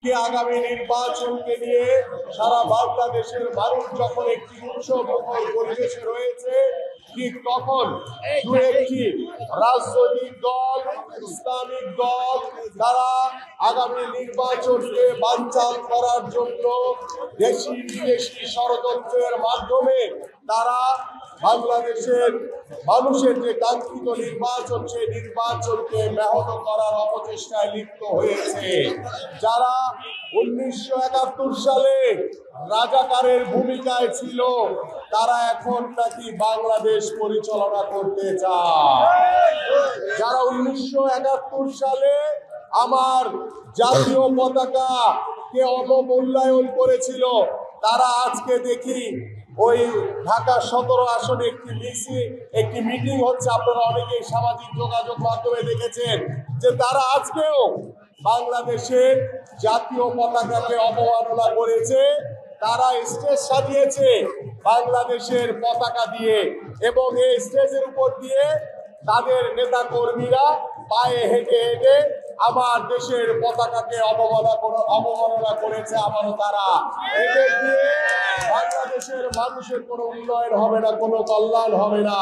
আগামী নির্বাচনকে নিয়ে সারা বাংলাদেশের মানুষ যখন একটি উৎসবমুখর পরিবেশে রয়েছে, ঠিক তখন দু একটি রাজনৈতিক দল, ইসলামিক দল, তারা আগামী নির্বাচনকে বানচাল করার জন্য দেশি বিদেশি ষড়যন্ত্রের মাধ্যমে তারা বাংলাদেশের মানুষের যে কাঙ্ক্ষিত নির্বাচন, সেই নির্বাচনকে ব্যাহত করার অপচেষ্টায় লিপ্ত হয়েছে। যারা 1971 সালে রাজাকারের ভূমিকায় ছিল, তারা এখন নাকি বাংলাদেশ পরিচালনা করতে চায়। যারা 1971 সালে আমার জাতীয় পতাকাকে অবমূল্যায়ন করেছিল, তারা আজকে দেখি ওই ঢাকা 17 আসনে একটি মিটিং হচ্ছে, আপনারা অনেকেই সামাজিক যোগাযোগ মাধ্যমে দেখেছেন, যে তারা আজকেও বাংলাদেশের জাতীয় পতাকাকে অবমাননা করেছে। তারা স্টেজ সাজিয়েছে বাংলাদেশের পতাকা দিয়ে, এবং এই স্টেজের উপর দিয়ে তাদের নেতা কর্মীরা পায়ে হেঁটে হেঁটে আমার দেশের পতাকাকে অবমাননা করেছে। আবারও তারা এদের দিয়ে বাংলাদেশের মানুষের কোনো উন্নয়ন হবে না, কোনো কল্যাণ হবে না।